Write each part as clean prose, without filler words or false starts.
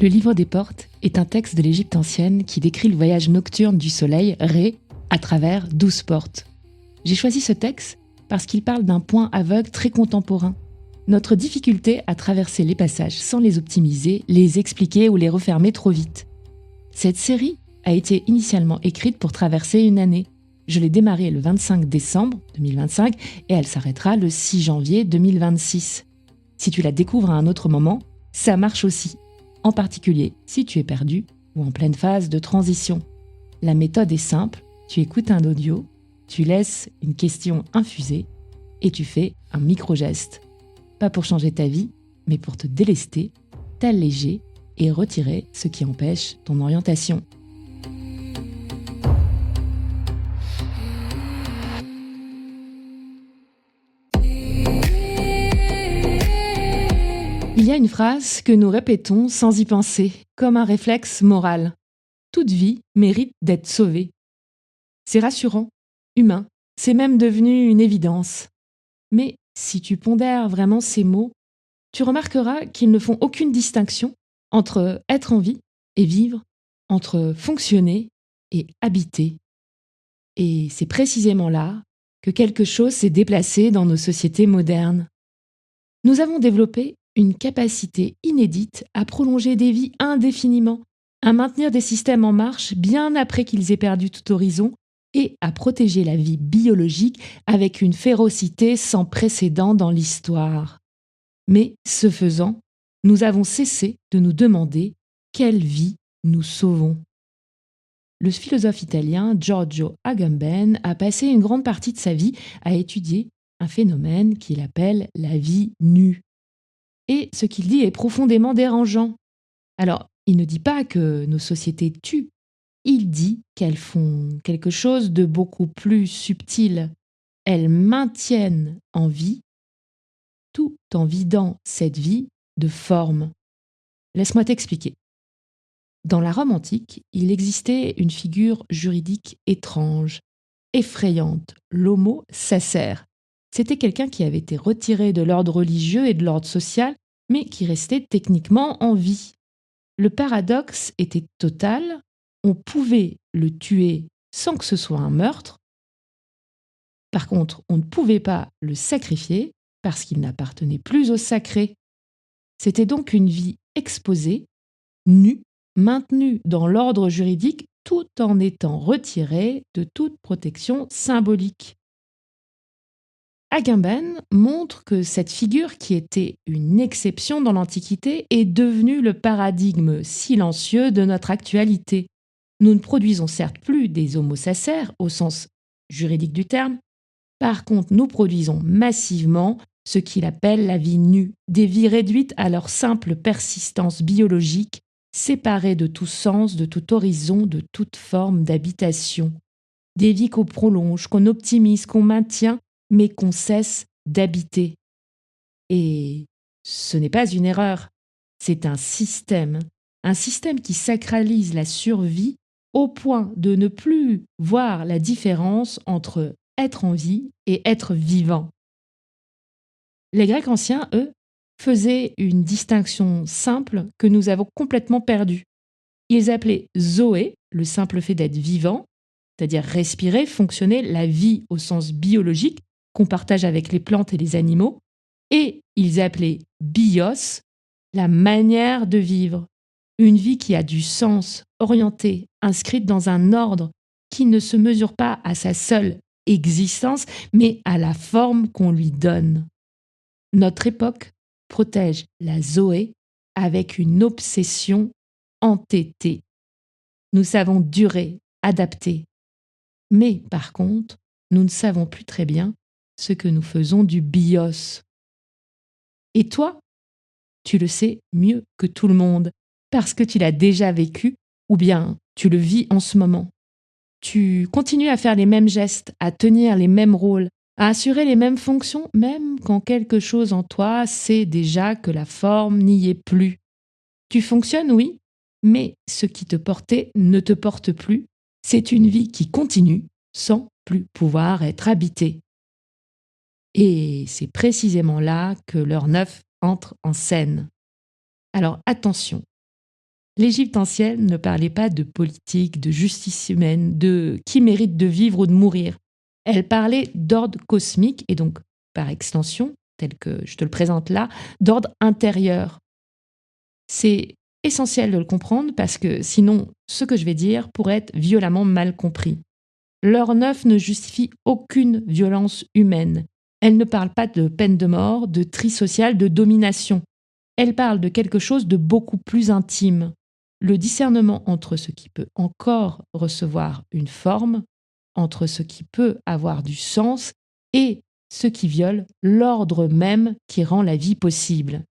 Le livre des portes est un texte de l'Égypte ancienne qui décrit le voyage nocturne du soleil, Ré, à travers 12 portes. J'ai choisi ce texte parce qu'il parle d'un point aveugle très contemporain. Notre difficulté à traverser les passages sans les optimiser, les expliquer ou les refermer trop vite. Cette série a été initialement écrite pour traverser une année. Je l'ai démarrée le 25 décembre 2025 et elle s'arrêtera le 6 janvier 2026. Si tu la découvres à un autre moment, ça marche aussi. En particulier si tu es perdu ou en pleine phase de transition. La méthode est simple, tu écoutes un audio, tu laisses une question infuser et tu fais un micro-geste. Pas pour changer ta vie, mais pour te délester, t'alléger et retirer ce qui empêche ton orientation. Il y a une phrase que nous répétons sans y penser, comme un réflexe moral. Toute vie mérite d'être sauvée. C'est rassurant, humain, c'est même devenu une évidence. Mais si tu pondères vraiment ces mots, tu remarqueras qu'ils ne font aucune distinction entre être en vie et vivre, entre fonctionner et habiter. Et c'est précisément là que quelque chose s'est déplacé dans nos sociétés modernes. Nous avons développé une capacité inédite à prolonger des vies indéfiniment, à maintenir des systèmes en marche bien après qu'ils aient perdu tout horizon et à protéger la vie biologique avec une férocité sans précédent dans l'histoire. Mais, ce faisant, nous avons cessé de nous demander quelle vie nous sauvons. Le philosophe italien Giorgio Agamben a passé une grande partie de sa vie à étudier un phénomène qu'il appelle la vie nue. Et ce qu'il dit est profondément dérangeant. Alors, il ne dit pas que nos sociétés tuent, il dit qu'elles font quelque chose de beaucoup plus subtil. Elles maintiennent en vie tout en vidant cette vie de forme. Laisse-moi t'expliquer. Dans la Rome antique, il existait une figure juridique étrange, effrayante, l'homo sacer. C'était quelqu'un qui avait été retiré de l'ordre religieux et de l'ordre social, mais qui restait techniquement en vie. Le paradoxe était total, on pouvait le tuer sans que ce soit un meurtre. Par contre, on ne pouvait pas le sacrifier parce qu'il n'appartenait plus au sacré. C'était donc une vie exposée, nue, maintenue dans l'ordre juridique tout en étant retirée de toute protection symbolique. Agamben montre que cette figure qui était une exception dans l'Antiquité est devenue le paradigme silencieux de notre actualité. Nous ne produisons certes plus des homo sacer au sens juridique du terme, par contre nous produisons massivement ce qu'il appelle la vie nue, des vies réduites à leur simple persistance biologique, séparées de tout sens, de tout horizon, de toute forme d'habitation. Des vies qu'on prolonge, qu'on optimise, qu'on maintient, mais qu'on cesse d'habiter. Et ce n'est pas une erreur, c'est un système qui sacralise la survie au point de ne plus voir la différence entre être en vie et être vivant. Les Grecs anciens, eux, faisaient une distinction simple que nous avons complètement perdue. Ils appelaient zoé, le simple fait d'être vivant, c'est-à-dire respirer, fonctionner, la vie au sens biologique qu'on partage avec les plantes et les animaux, et ils appelaient bios, la manière de vivre, une vie qui a du sens, orientée, inscrite dans un ordre qui ne se mesure pas à sa seule existence, mais à la forme qu'on lui donne. Notre époque protège la zoé avec une obsession entêtée. Nous savons durer, adapter. Mais par contre, nous ne savons plus très bien ce que nous faisons du bios. Et toi, tu le sais mieux que tout le monde, parce que tu l'as déjà vécu, ou bien tu le vis en ce moment. Tu continues à faire les mêmes gestes, à tenir les mêmes rôles, à assurer les mêmes fonctions, même quand quelque chose en toi sait déjà que la forme n'y est plus. Tu fonctionnes, oui, mais ce qui te portait ne te porte plus. C'est une vie qui continue sans plus pouvoir être habitée. Et c'est précisément là que l'heure 9 entre en scène. Alors attention, L'Égypte ancienne ne parlait pas de politique, de justice humaine, de qui mérite de vivre ou de mourir. Elle parlait d'ordre cosmique et donc, par extension, tel que je te le présente là, d'ordre intérieur. C'est essentiel de le comprendre parce que sinon, ce que je vais dire pourrait être violemment mal compris. L'heure neuve ne justifie aucune violence humaine. Elle ne parle pas de peine de mort, de tri social, de domination. Elle parle de quelque chose de beaucoup plus intime. Le discernement entre ce qui peut encore recevoir une forme, entre ce qui peut avoir du sens et ce qui viole l'ordre même qui rend la vie possible.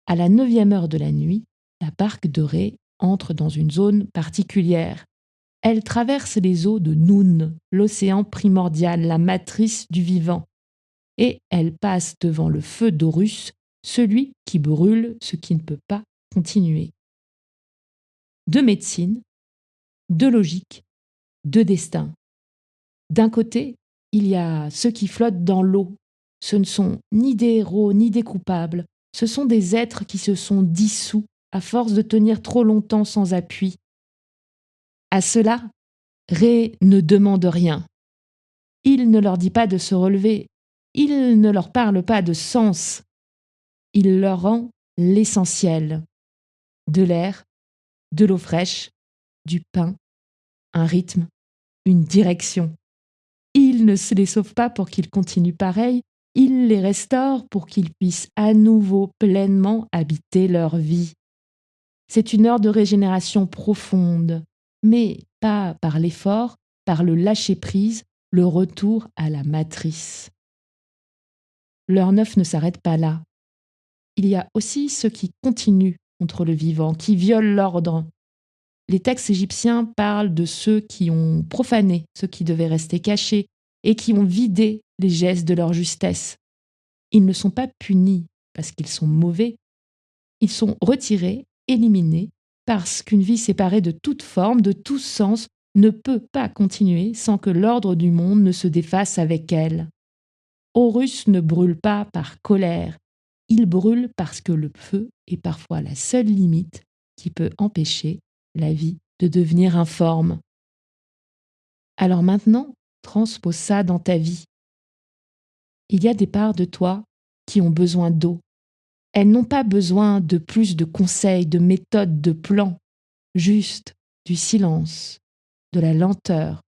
À la 9e heure de la nuit, la barque de Ré entre dans une zone particulière. Elle traverse les eaux de Noun, l'océan primordial, la matrice du vivant, et elle passe devant le feu d'Horus, celui qui brûle ce qui ne peut pas continuer. Deux médecines, deux logiques, deux destins. D'un côté, il y a ceux qui flottent dans l'eau. Ce ne sont ni des héros ni des coupables, ce sont des êtres qui se sont dissous à force de tenir trop longtemps sans appui. À cela, Ré ne demande rien. Il ne leur dit pas de se relever, il ne leur parle pas de sens. Il leur rend l'essentiel. De l'air, de l'eau fraîche, du pain, un rythme, une direction. Il ne se les sauve pas pour qu'ils continuent pareil, il les restaure pour qu'ils puissent à nouveau pleinement habiter leur vie. C'est une heure de régénération profonde, mais pas par l'effort, par le lâcher-prise, le retour à la matrice. L'heure neuve ne s'arrête pas là. Il y a aussi ceux qui continuent contre le vivant, qui violent l'ordre. Les textes égyptiens parlent de ceux qui ont profané ce qui devait rester caché et qui ont vidé les gestes de leur justesse. Ils ne sont pas punis parce qu'ils sont mauvais, ils sont retirés, éliminés, parce qu'une vie séparée de toute forme, de tout sens, ne peut pas continuer sans que l'ordre du monde ne se défasse avec elle. Horus ne brûle pas par colère, il brûle parce que le feu est parfois la seule limite qui peut empêcher la vie de devenir informe. Alors maintenant, transpose ça dans ta vie. Il y a des parts de toi qui ont besoin d'eau. Elles n'ont pas besoin de plus de conseils, de méthodes, de plans, juste du silence, de la lenteur,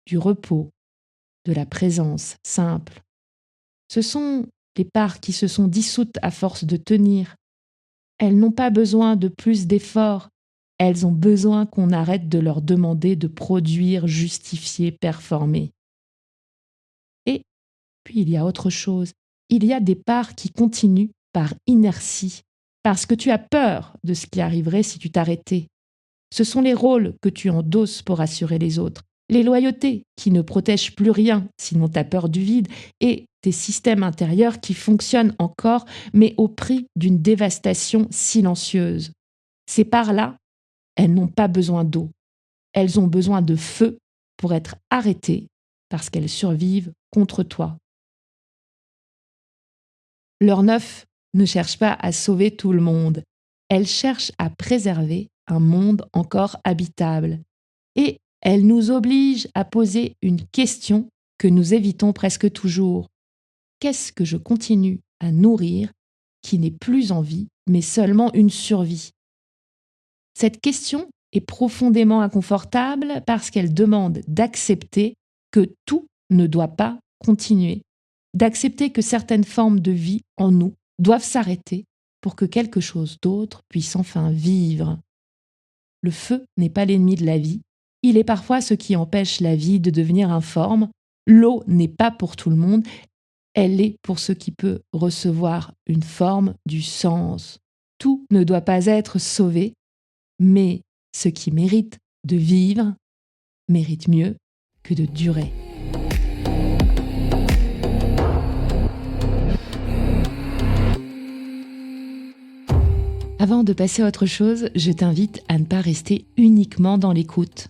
du repos, de la présence simple. Ce sont les parts qui se sont dissoutes à force de tenir. Elles n'ont pas besoin de plus d'efforts. Elles ont besoin qu'on arrête de leur demander de produire, justifier, performer. Et puis il y a autre chose. Il y a des parts qui continuent par inertie, parce que tu as peur de ce qui arriverait si tu t'arrêtais. Ce sont les rôles que tu endosses pour assurer les autres, les loyautés qui ne protègent plus rien, sinon ta peur du vide, et tes systèmes intérieurs qui fonctionnent encore, mais au prix d'une dévastation silencieuse. Ces parts-là, elles n'ont pas besoin d'eau. Elles ont besoin de feu pour être arrêtées parce qu'elles survivent contre toi. L'heure neuve ne cherche pas à sauver tout le monde. Elle cherche à préserver un monde encore habitable. Et elle nous oblige à poser une question que nous évitons presque toujours. Qu'est-ce que je continue à nourrir qui n'est plus en vie, mais seulement une survie ? Cette question est profondément inconfortable parce qu'elle demande d'accepter que tout ne doit pas continuer, d'accepter que certaines formes de vie en nous doivent s'arrêter pour que quelque chose d'autre puisse enfin vivre. Le feu n'est pas l'ennemi de la vie, il est parfois ce qui empêche la vie de devenir informe. L'eau n'est pas pour tout le monde, elle est pour ce qui peut recevoir une forme du sens. Tout ne doit pas être sauvé, mais ce qui mérite de vivre mérite mieux que de durer. Avant de passer à autre chose, je t'invite à ne pas rester uniquement dans l'écoute.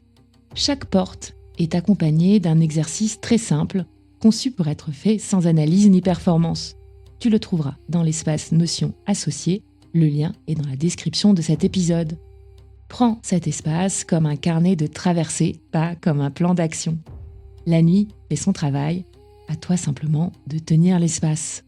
Chaque porte est accompagnée d'un exercice très simple, conçu pour être fait sans analyse ni performance. Tu le trouveras dans l'espace Notions associé, le lien est dans la description de cet épisode. Prends cet espace comme un carnet de traversée, pas comme un plan d'action. La nuit fait son travail, à toi simplement de tenir l'espace.